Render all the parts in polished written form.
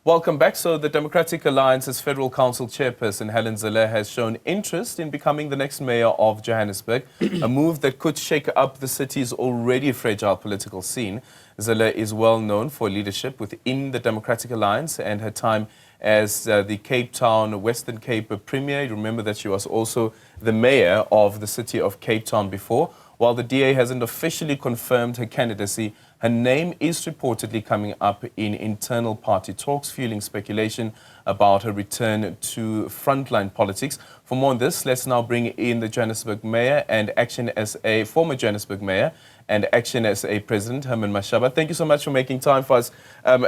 Welcome back. So the Democratic Alliance's Federal Council chairperson, Helen Zille, has shown interest in becoming the next mayor of Johannesburg, a move that could shake up the city's already fragile political scene. Zille is well known for leadership within the Democratic Alliance and her time as the Cape Town, Western Cape Premier. You remember that she was also the mayor of the city of Cape Town before. While the DA hasn't officially confirmed her candidacy, her name is reportedly coming up in internal party talks, fueling speculation about her return to frontline politics. For more on this, let's now bring in the Johannesburg mayor and Action SA, former Johannesburg mayor and Action SA president, Herman Mashaba. Thank you so much for making time for us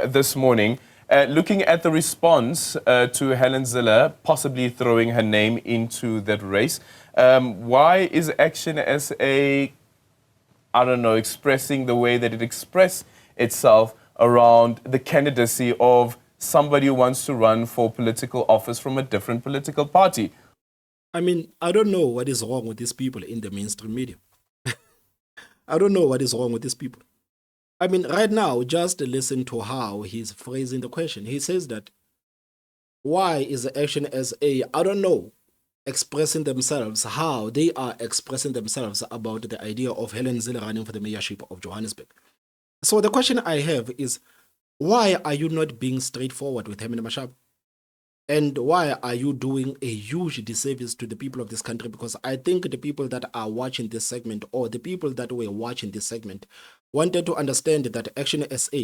this morning. Looking at the response to Helen Zille possibly throwing her name into that race, why is Action SA, I don't know, expressing the way that it expressed itself around the candidacy of somebody who wants to run for political office from a different political party? I mean, I don't know what is wrong with these people in the mainstream media. I don't know what is wrong with these people. I mean, right now, just listen to how he's phrasing the question. He says that, why is the Action SA, I don't know, expressing themselves, how they are expressing themselves about the idea of Helen Zille running for the mayorship of Johannesburg. So the question I have is, why are you not being straightforward with Herman Mashaba? And why are you doing a huge disservice to the people of this country? Because I think the people that are watching this segment, or the people that were watching this segment, wanted to understand that Action SA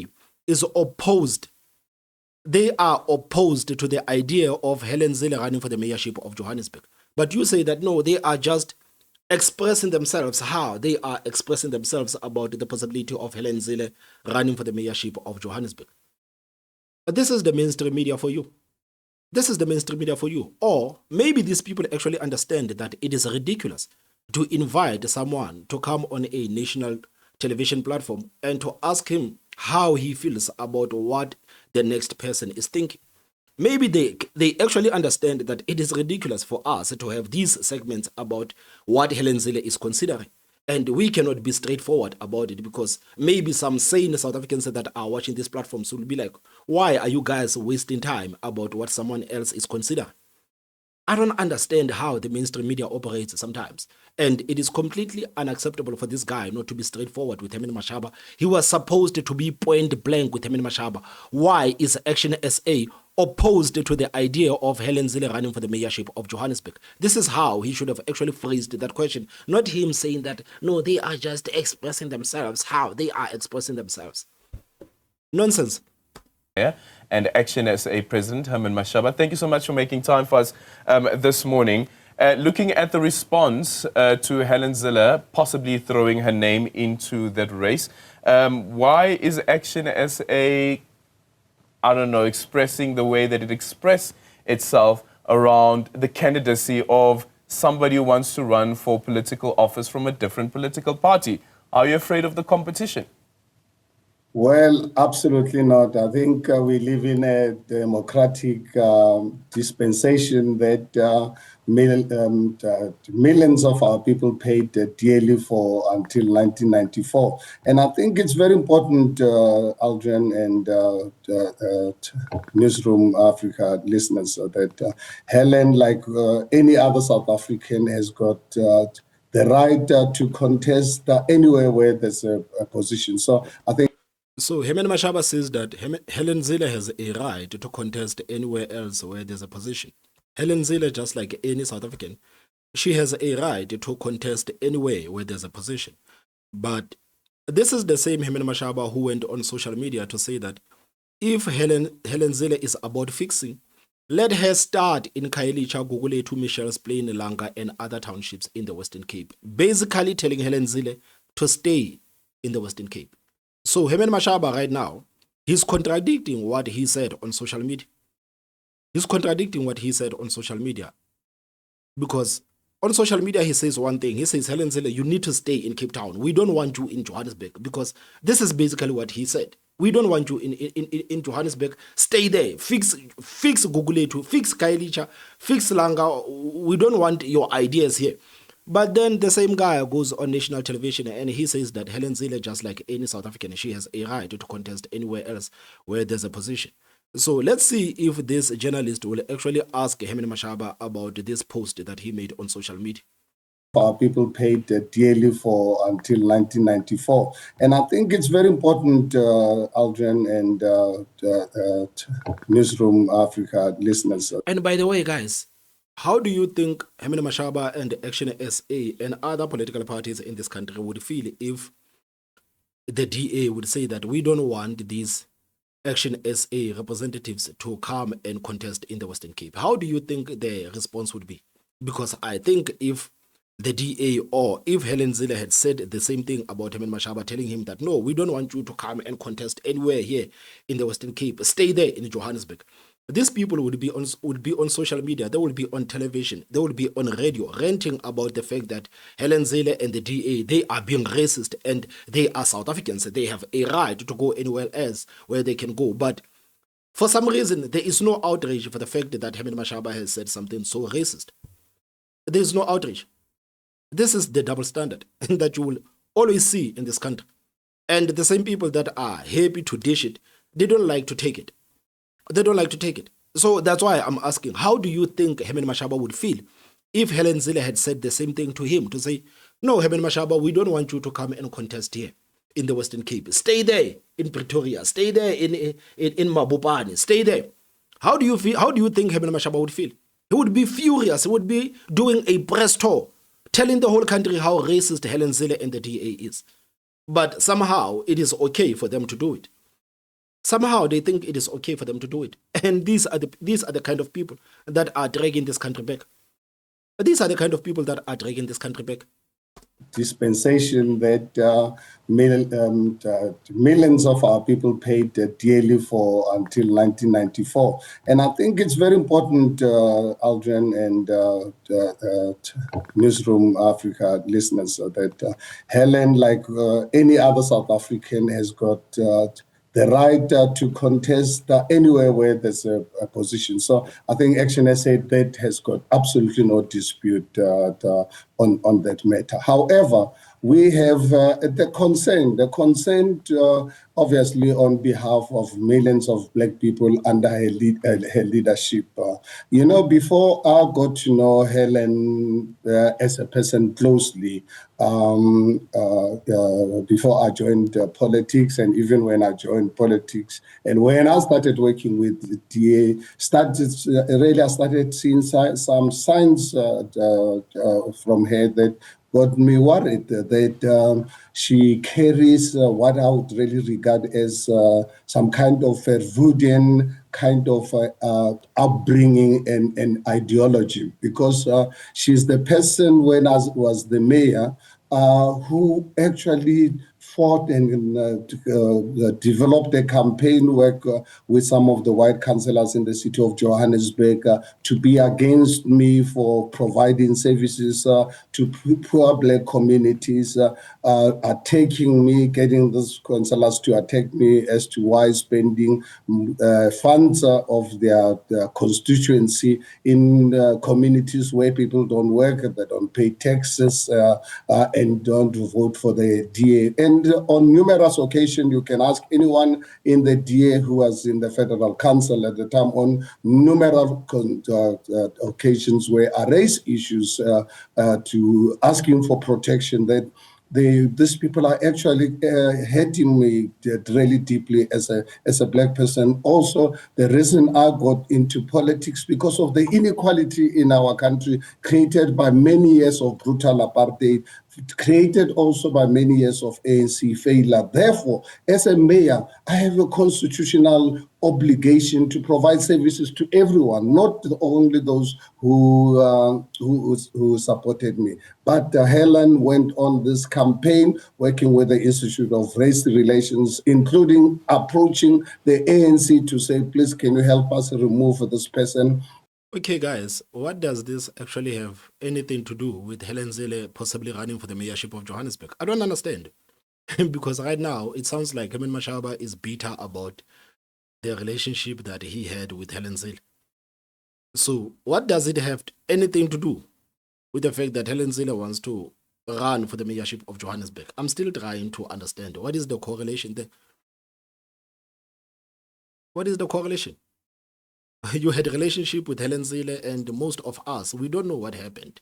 is opposed. They are opposed to the idea of Helen Zille running for the mayorship of Johannesburg. But you say that no, they are just expressing themselves. How? They are expressing themselves about the possibility of Helen Zille running for the mayorship of Johannesburg. This is the mainstream media for you. This is the mainstream media for you. Or maybe these people actually understand that it is ridiculous to invite someone to come on a national television platform and to ask him how he feels about what the next person is thinking. Maybe they actually understand that it is ridiculous for us to have these segments about what Helen Zille is considering. And we cannot be straightforward about it, because maybe some sane South Africans that are watching these platforms will be like, why are you guys wasting time about what someone else is considering? I don't understand how the mainstream media operates sometimes. And it is completely unacceptable for this guy not to be straightforward with Herman Mashaba. He was supposed to be point blank with Herman Mashaba. Why is Action SA opposed to the idea of Helen Zille running for the mayorship of Johannesburg? This is how he should have actually phrased that question. Not him saying that, no, they are just expressing themselves. How? They are expressing themselves. Nonsense. And Action SA President Herman Mashaba, thank you so much for making time for us this morning. Looking at the response to Helen Zille possibly throwing her name into that race, why is Action SA, I don't know, expressing the way that it expressed itself around the candidacy of somebody who wants to run for political office from a different political party? Are you afraid of the competition? Well, absolutely not. I think we live in a democratic dispensation that millions of our people paid dearly for until 1994. And I think it's very important, Aldrin and Newsroom Africa listeners, that Helen, like any other South African, has got the right to contest anywhere where there's a position. So I think. So Herman Mashaba says that Helen Zille has a right to contest anywhere else where there's a position. Helen Zille, just like any South African, she has a right to contest anywhere where there's a position. But this is the same Herman Mashaba who went on social media to say that if Helen Zille is about fixing, let her start in Khayelitsha, Gugulethu, Michelle's Plain, Langa, and other townships in the Western Cape. Basically telling Helen Zille to stay in the Western Cape. So Herman Mashaba right now, he's contradicting what he said on social media. He's contradicting what he said on social media. Because on social media, he says one thing. He says, Helen Zille, you need to stay in Cape Town. We don't want you in Johannesburg. Because this is basically what he said. We don't want you in Johannesburg. Stay there. Fix Gugulethu, fix Khayelitsha, fix Langa. We don't want your ideas here. But then the same guy goes on national television and he says that Helen Zille, just like any South African, she has a right to contest anywhere else where there's a position. So let's see if this journalist will actually ask Herman Mashaba about this post that he made on social media. Our people paid dearly for until 1994. And I think it's very important, Aldrin and Newsroom Africa listeners. And by the way, guys, how do you think Herman Mashaba and Action SA and other political parties in this country would feel if the DA would say that we don't want these Action SA representatives to come and contest in the Western Cape? How do you think the response would be? Because I think if the DA or if Helen Zille had said the same thing about Herman Mashaba, telling him that, no, we don't want you to come and contest anywhere here in the Western Cape, stay there in Johannesburg. These people would be on social media, they would be on television, they would be on radio, ranting about the fact that Helen Zille and the DA, they are being racist and they are South Africans. They have a right to go anywhere else where they can go. But for some reason, there is no outrage for the fact that Herman Mashaba has said something so racist. There is no outrage. This is the double standard that you will always see in this country. And the same people that are happy to dish it, they don't like to take it. They don't like to take it. So that's why I'm asking, how do you think Herman Mashaba would feel if Helen Zille had said the same thing to him, to say, no, Herman Mashaba, we don't want you to come and contest here in the Western Cape. Stay there in Pretoria. Stay there in Mabopane. Stay there. How do you feel? How do you think Herman Mashaba would feel? He would be furious. He would be doing a press tour, telling the whole country how racist Helen Zille and the DA is. But somehow it is okay for them to do it. Somehow they think it is okay for them to do it. And these are the kind of people that are dragging this country back. These are the kind of people that are dragging this country back. Dispensation that millions of our people paid dearly for until 1994. And I think it's very important, Aldrin and Newsroom Africa listeners, that Helen, like any other South African, has got the right to contest anywhere where there's a position. So I think Action SA that has got absolutely no dispute on that matter. However, we have the concern obviously on behalf of millions of black people under her leadership. Before I got to know Helen as a person closely, before I joined politics, and even when I joined politics, and when I started working with the DA, I started seeing some signs from her that got me worried that she carries what I would really regard as some kind of Verwoerdian kind of upbringing and ideology, because she's the person, when I was the mayor, who actually fought and developed a campaign work with some of the white councillors in the city of Johannesburg to be against me for providing services to poor black communities, attacking me, getting those councillors to attack me as to why spending funds of their constituency in communities where people don't work, they don't pay taxes, and don't vote for the DA. And on numerous occasions, you can ask anyone in the DA who was in the Federal Council at the time, on numerous occasions where I raised issues to asking for protection, that these people are actually hurting me really deeply as a black person. Also, the reason I got into politics, because of the inequality in our country created by many years of brutal apartheid, created also by many years of ANC failure. Therefore, as a mayor, I have a constitutional obligation to provide services to everyone, not only those who supported me. But Helen went on this campaign working with the Institute of Race Relations, including approaching the ANC to say, please, can you help us remove this person? Okay, guys, what does this actually have anything to do with Helen Zille possibly running for the mayorship of Johannesburg? I don't understand. Because right now, it sounds like Herman Mashaba is bitter about the relationship that he had with Helen Zille. So what does it have anything to do with the fact that Helen Zille wants to run for the mayorship of Johannesburg? I'm still trying to understand. What is the correlation there? What is the correlation? You had a relationship with Helen Zille, and most of us, we don't know what happened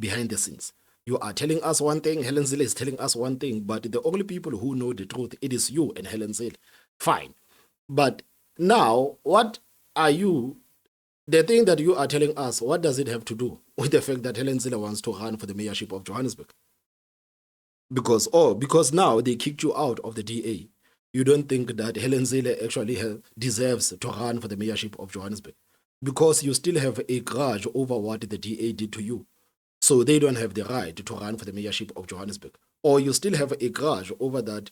behind the scenes. You are telling us one thing, Helen Zille is telling us one thing, but the only people who know the truth, it is you and Helen Zille. Fine. But now, what are you, the thing that you are telling us, what does it have to do with the fact that Helen Zille wants to run for the mayorship of Johannesburg? Because now they kicked you out of the DA. You don't think that Helen Zille actually deserves to run for the mayorship of Johannesburg because you still have a grudge over what the DA did to you. So they don't have the right to run for the mayorship of Johannesburg. Or you still have a grudge over that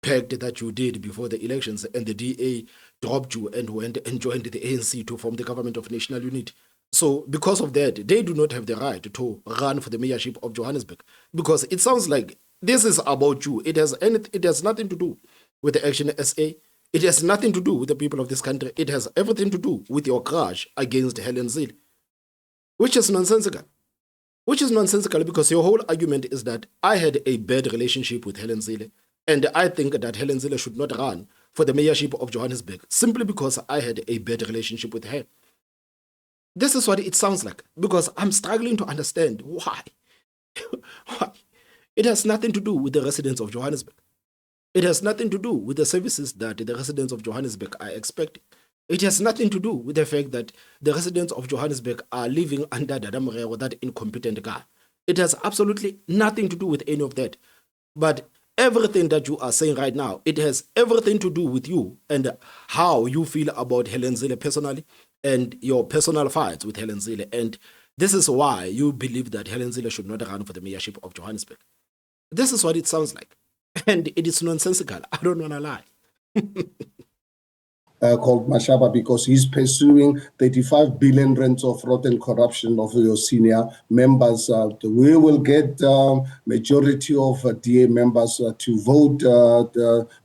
pact that you did before the elections and the DA dropped you and went and joined the ANC to form the government of national unity. So because of that, they do not have the right to run for the mayorship of Johannesburg because it sounds like this is about you. It has nothing to do with the Action SA. It has nothing to do with the people of this country. It has everything to do with your grudge against Helen Zille, which is nonsensical. Which is nonsensical because your whole argument is that I had a bad relationship with Helen Zille, and I think that Helen Zille should not run for the mayorship of Johannesburg simply because I had a bad relationship with her. This is what it sounds like because I'm struggling to understand why. Why? It has nothing to do with the residents of Johannesburg. It has nothing to do with the services that the residents of Johannesburg are expecting. It has nothing to do with the fact that the residents of Johannesburg are living under Dada Morero, that incompetent guy. It has absolutely nothing to do with any of that. But everything that you are saying right now, it has everything to do with you and how you feel about Helen Zille personally and your personal fights with Helen Zille. And this is why you believe that Helen Zille should not run for the mayorship of Johannesburg. This is what it sounds like. And it is nonsensical. I don't want to lie. Called Mashaba because he's pursuing 35 billion rands of fraud and corruption of your senior members. We will get majority of DA members to vote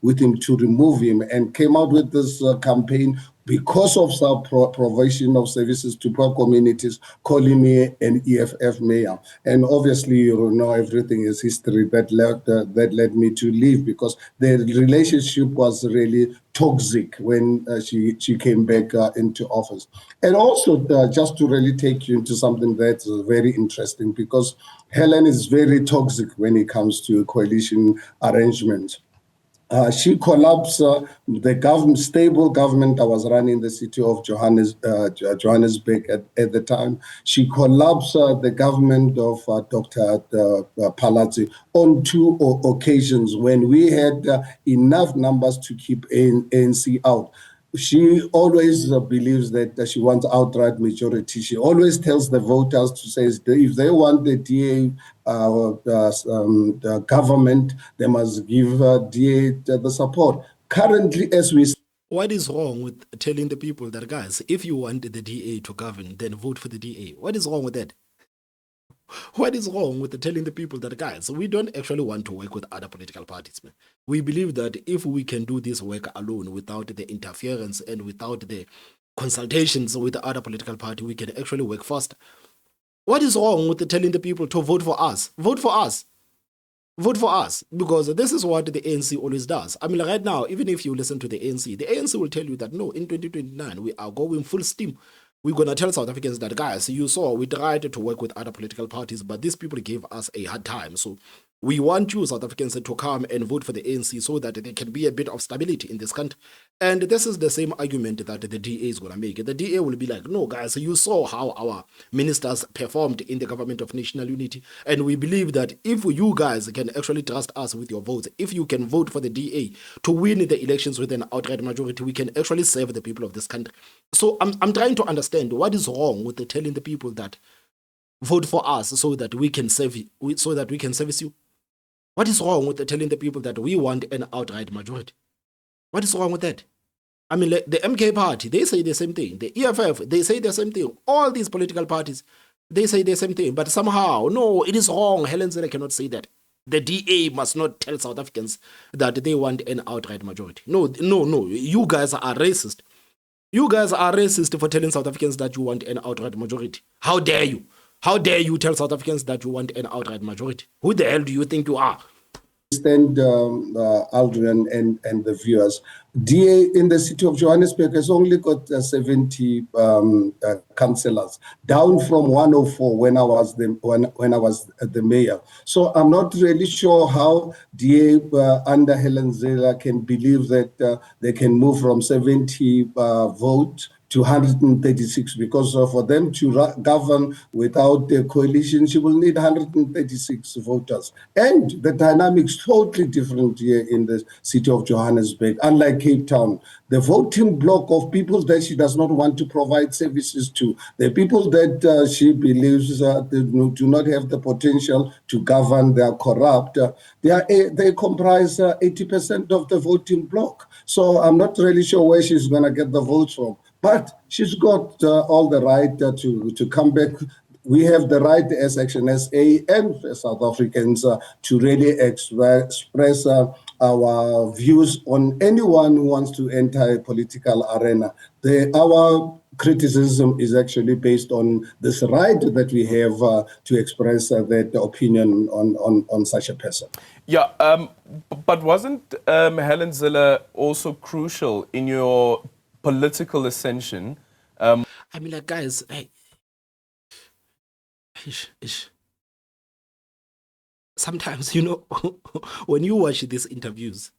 with him to remove him, and came out with this campaign because of some provision of services to poor communities, calling me an EFF mayor. And obviously, you know, everything is history that led me to leave because the relationship was really toxic when she came back into office. And also, just to really take you into something that's very interesting, because Helen is very toxic when it comes to coalition arrangements. She collapsed the stable government that was running the city of Johannesburg at the time. She collapsed the government of Dr. Palazzi on two occasions when we had enough numbers to keep ANC out. She always believes that she wants outright majority. She always tells the voters to say if they want the DA the government, they must give DA the support. Currently, as we What is wrong with telling the people that, guys, if you want the DA to govern, then vote for the DA? What is wrong with that? What is wrong with telling the people that, guys, we don't actually want to work with other political parties, man? We believe that if we can do this work alone without the interference and without the consultations with the other political party, we can actually work faster. What is wrong with telling the people to vote for us? Vote for us. Vote for us, because this is what the ANC always does. I mean, right now, even if you listen to the ANC will tell you that, no, in 2029, we are going full steam. We're going to tell South Africans that, guys, you saw, we tried to work with other political parties, but these people gave us a hard time. So we want you, South Africans, to come and vote for the ANC so that there can be a bit of stability in this country. And this is the same argument that the DA is going to make. The DA will be like, no, guys, you saw how our ministers performed in the government of national unity. And we believe that if you guys can actually trust us with your votes, if you can vote for the DA to win the elections with an outright majority, we can actually serve the people of this country. So I'm trying to understand what is wrong with telling the people that vote for us so that we can serve you, so that we can service you. What is wrong with telling the people that we want an outright majority? What is wrong with that? I mean, the MK party, they say the same thing. The EFF, they say the same thing. All these political parties, they say the same thing. But somehow, no, it is wrong. Helen Zille cannot say that. The DA must not tell South Africans that they want an outright majority. No. You guys are racist. You guys are racist for telling South Africans that you want an outright majority. How dare you? How dare you tell South Africans that you want an outright majority? Who the hell do you think you are? understand, Aldrin and the viewers, DA in the city of Johannesburg has only got 70 councillors, down from 104 when I was the mayor. So I'm not really sure how DA under Helen Zille can believe that they can move from 70 votes to 136, because for them to govern without a coalition, she will need 136 voters. And the dynamics totally different here in the city of Johannesburg, unlike Cape Town. The voting bloc of people that she does not want to provide services to, the people that she believes do not have the potential to govern, they are corrupt, they comprise 80% of the voting bloc. So I'm not really sure where she's going to get the votes from. But she's got all the right to come back. We have the right as Action SA and South Africans to really express our views on anyone who wants to enter a political arena. Our criticism is actually based on this right that we have to express that opinion on such a person. Yeah, but wasn't Helen Zille also crucial in your political ascension? I mean, like, guys, hey, sometimes, you know, when you watch these interviews,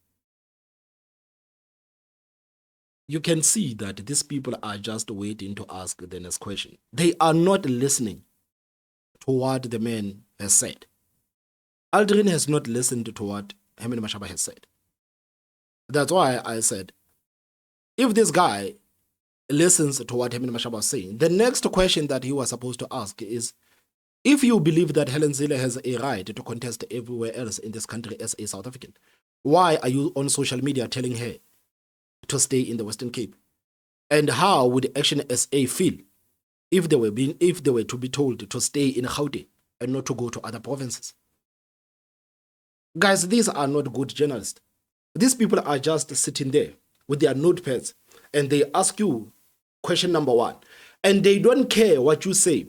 you can see that these people are just waiting to ask the next question. They are not listening to what the man has said. Aldrin has not listened to what Herman Mashaba has said. That's why I said, if this guy listens to what Herman Mashaba was saying, the next question that he was supposed to ask is, if you believe that Helen Zille has a right to contest everywhere else in this country as a South African, why are you on social media telling her to stay in the Western Cape? And how would Action SA feel if they were to be told to stay in Gauteng and not to go to other provinces? Guys, these are not good journalists. These people are just sitting there with their notepads and they ask you question number one, and they don't care what you say.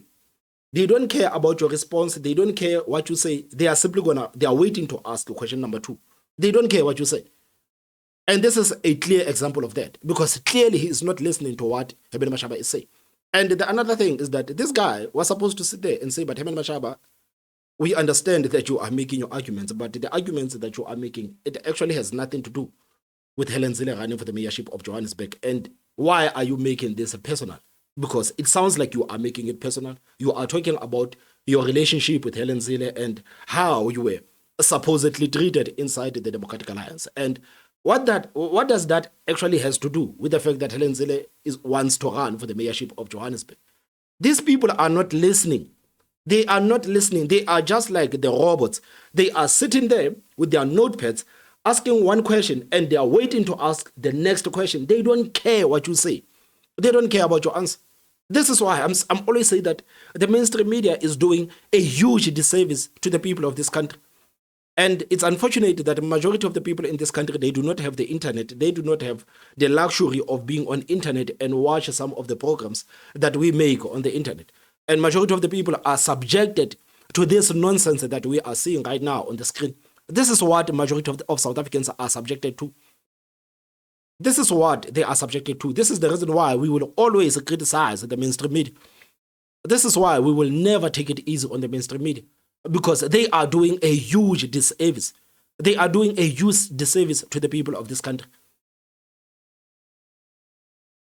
They don't care about your response. They don't care what you say. They are simply they are waiting to ask question number two. They don't care what you say. And this is a clear example of that, because clearly he is not listening to what Herman Mashaba is saying. And another thing is that this guy was supposed to sit there and say, but Herman Mashaba, we understand that you are making your arguments, but the arguments that you are making, it actually has nothing to do with Helen Zille running for the mayorship of Johannesburg. And why are you making this personal? Because it sounds like you are making it personal. You are talking about your relationship with Helen Zille and how you were supposedly treated inside the Democratic Alliance. And what does that actually has to do with the fact that Helen Zille wants to run for the mayorship of Johannesburg? These people are not listening. They are not listening. They are just like the robots. They are sitting there with their notepads asking one question and they are waiting to ask the next question. They don't care what you say. They don't care about your answer. This is why I'm always saying that the mainstream media is doing a huge disservice to the people of this country. And it's unfortunate that the majority of the people in this country, they do not have the internet. They do not have the luxury of being on internet and watch some of the programs that we make on the internet. And majority of the people are subjected to this nonsense that we are seeing right now on the screen. This is what the majority of South Africans are subjected to. This is what they are subjected to. This is the reason why we will always criticize the mainstream media. This is why we will never take it easy on the mainstream media, because they are doing a huge disservice. They are doing a huge disservice to the people of this country.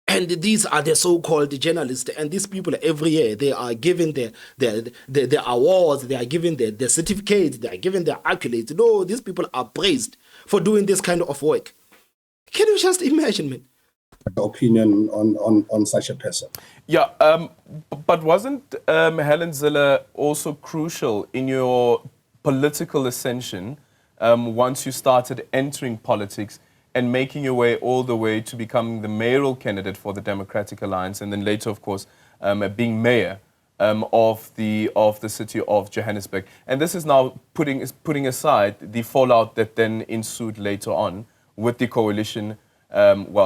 And these are the so-called journalists, and these people every year, they are given the awards, they are given the certificates, they are given the accolades. No, these people are praised for doing this kind of work. Can you just imagine, man? Opinion on such a person. Yeah, but wasn't Helen Zille also crucial in your political ascension once you started entering politics and making your way all the way to becoming the mayoral candidate for the Democratic Alliance, and then later, of course, being mayor of the city of Johannesburg? And this is now putting aside the fallout that then ensued later on with the coalition,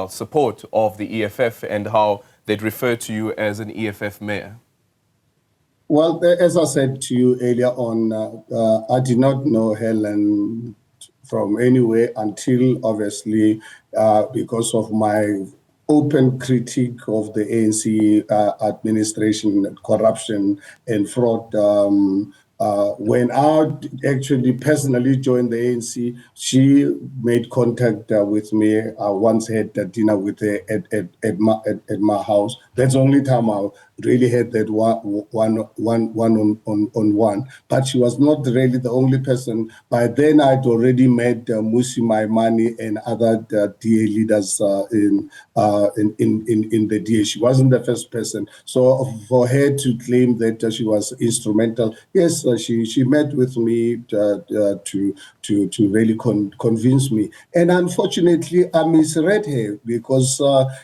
support of the EFF, and how they'd refer to you as an EFF mayor. Well, as I said to you earlier on, I did not know Helen from anywhere until obviously because of my open critique of the ANC administration, corruption and fraud. When I actually personally joined the ANC, she made contact with me. I once had a dinner with her at my house. That's the only time I really had that one on one. But she was not really the only person. By then, I'd already met Musi Maimani and other DA leaders in the DA. She wasn't the first person. So for her to claim that she was instrumental, yes, she met with me to really convince me. And unfortunately, I misread her because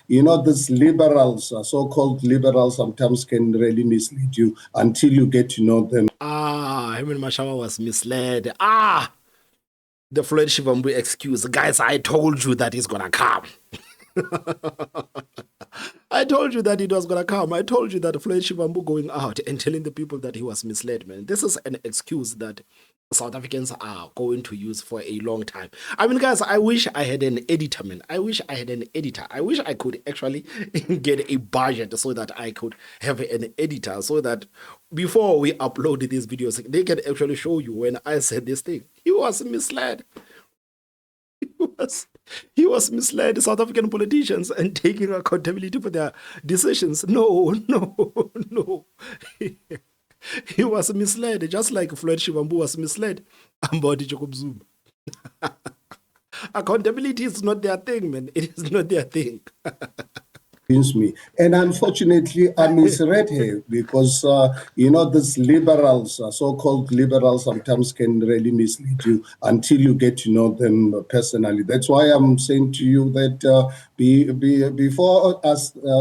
these liberals, so-called liberals, sometimes can really mislead you until you get to know them. Herman Mashaba was misled. The Floyd Shivambu excuse. Guys, I told you that he's gonna come. I told you that it was gonna come. I told you that Floyd Shivambu going out and telling the people that he was misled, man. This is an excuse that South Africans are going to use for a long time. I mean, guys, I wish I had an editor, man. I wish I had an editor. I wish I could actually get a budget so that I could have an editor so that before we upload these videos, they can actually show you when I said this thing. He was misled. He was misled South African politicians and taking accountability for their decisions. No. He was misled, just like Floyd Shivambu was misled about Jacob Zuma. Accountability is not their thing, man. It is not their thing. Me. And unfortunately, I misread her because, these liberals, so-called liberals, sometimes can really mislead you until you get to know them personally. That's why I'm saying to you that before I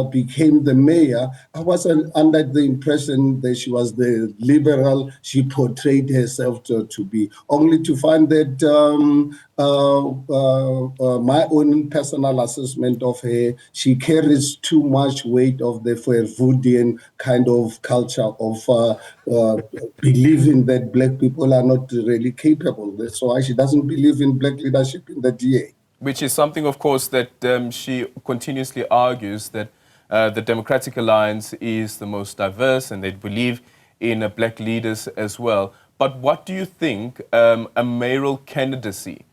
became the mayor, I was under the impression that she was the liberal she portrayed herself to be, only to find that my own personal assessment of her, she carries too much weight of the Verwoerdian kind of culture of believing that black people are not really capable. That's why she doesn't believe in black leadership in the DA. Which is something, of course, that she continuously argues that the Democratic Alliance is the most diverse and they believe in black leaders as well. But what do you think a mayoral candidacy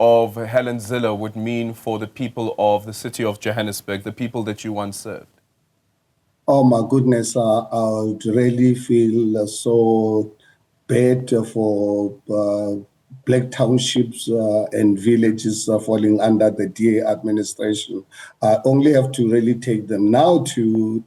of Helen Zille would mean for the people of the city of Johannesburg, the people that you once served? Oh my goodness, I would really feel so bad for black townships and villages falling under the DA administration. I only have to really take them now to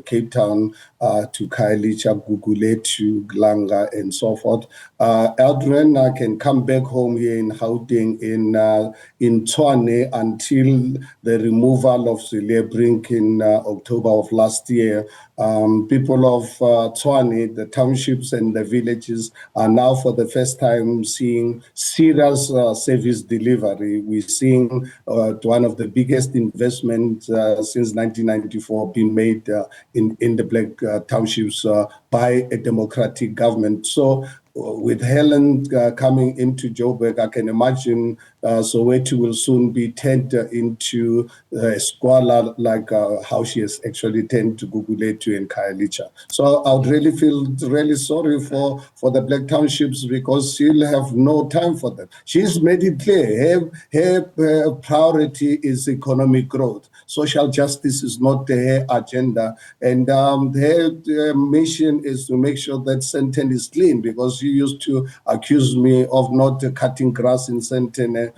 Cape Town, to Khayelitsha, Gugule, to Glanga, and so forth. Aldrin, I can come back home here in Gauteng, in Tshwane, until the removal of Zille Brink in October of last year. People of Tshwane, the townships and the villages, are now for the first time seeing serious service delivery. We're seeing one of the biggest investments since 1994 being made in the black townships by a democratic government. So with Helen coming into Joburg, I can imagine Soweto will soon be turned into a squalor like how she has actually turned to Guguletu and Khayelitsha. So I would really feel really sorry for the black townships because she'll have no time for them. She's made it clear her priority is economic growth. Social justice is not her agenda. And her mission is to make sure that Sandton is clean, because she used to accuse me of not cutting grass in Sandton,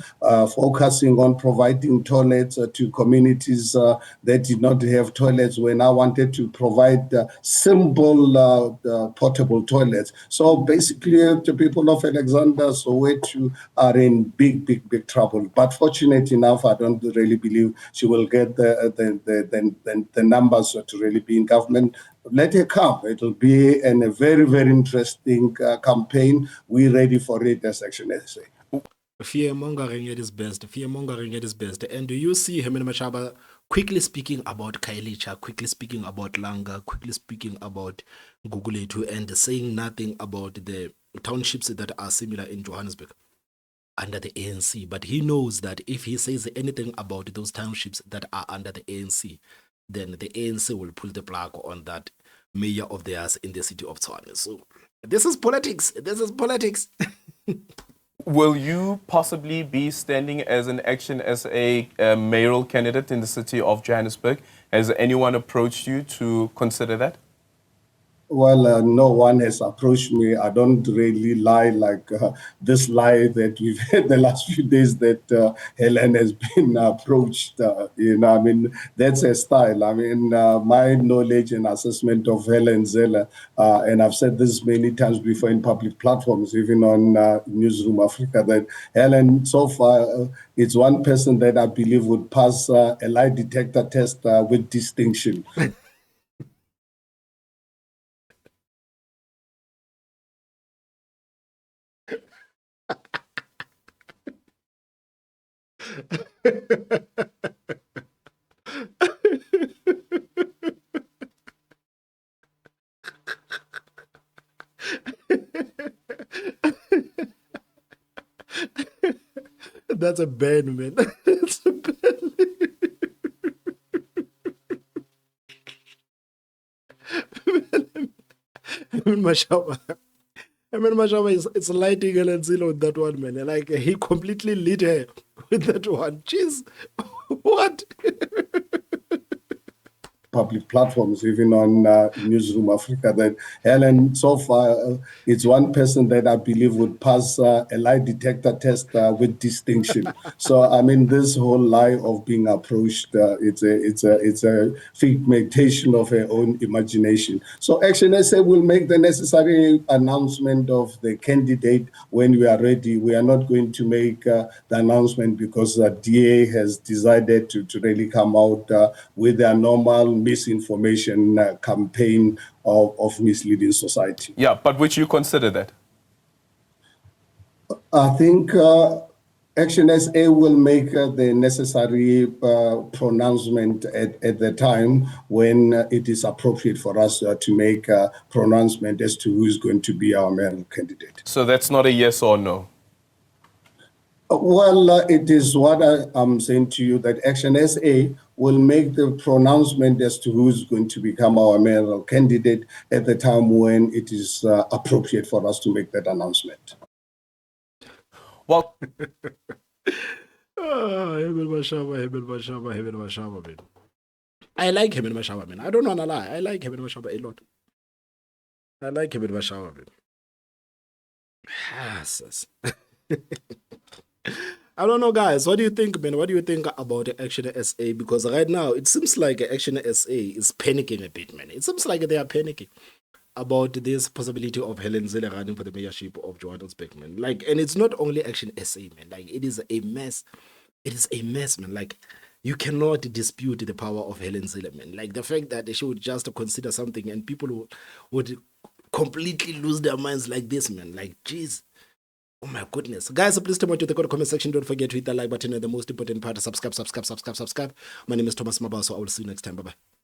focusing on providing toilets to communities that did not have toilets when I wanted to provide simple portable toilets. So basically, the people of Alexander Soweto are in big trouble. But fortunate enough, I don't really believe she will get the numbers to really be in government. Let her come. It'll be a very, very interesting campaign. We're ready for it as Action SA. Fear-mongering at its best. Fear-mongering at its best. And do you see Herman Mashaba quickly speaking about Khayelitsha, quickly speaking about Langa, quickly speaking about Guguletu, and saying nothing about the townships that are similar in Johannesburg? under the ANC, but he knows that if he says anything about those townships that are under the ANC, then the ANC will pull the plug on that mayor of theirs in the city of Tshwane. So this is politics. This is politics. Will you possibly be standing as an Action SA mayoral candidate in the city of Johannesburg? Has anyone approached you to consider that? Well, no one has approached me. I don't really lie like this lie that we've had the last few days that Helen has been approached. I mean, that's her style. I mean, my knowledge and assessment of Helen Zille, and I've said this many times before in public platforms, even on Newsroom Africa, that Helen, so far, it's one person that I believe would pass a lie detector test with distinction. That's a ban, man. That's a ban. Herman Mashaba. Herman Mashaba is lighting Helen Zille with that one, man. Like, he completely lit her with that one. Jeez. What? Public platforms, even on Newsroom Africa, that Helen, so far, it's one person that I believe would pass a lie detector test with distinction. So, I mean, this whole lie of being approached, it's a figmentation of her own imagination. So, Action SA will make the necessary announcement of the candidate when we are ready. We are not going to make the announcement because DA has decided to really come out with their normal misinformation campaign of misleading society. Yeah, but would you consider that? I think Action SA will make the necessary pronouncement at the time when it is appropriate for us to make a pronouncement as to who is going to be our mayoral candidate. So that's not a yes or no? Well, it is what I'm saying to you, that Action SA will make the pronouncement as to who's going to become our mayoral candidate at the time when it is appropriate for us to make that announcement. Well, Herman Mashaba, man. I like Herman Mashaba, man. I don't want to lie. I like Herman Mashaba a lot. I like Herman Mashaba, man. Sis. I don't know, guys. What do you think, man? What do you think about Action SA? Because right now, it seems like Action SA is panicking a bit, man. It seems like they are panicking about this possibility of Helen Zille running for the mayorship of Johannesburg, man. Like, and it's not only Action SA, man. Like, it is a mess. It is a mess, man. Like, you cannot dispute the power of Helen Zille, man. Like, the fact that she would just consider something and people would completely lose their minds like this, man. Like, jeez. Oh my goodness. Guys, please tell me what you think in the comment section. Don't forget to hit the like button and the most important part, subscribe. My name is Thomas Mabaso. I will see you next time. Bye-bye.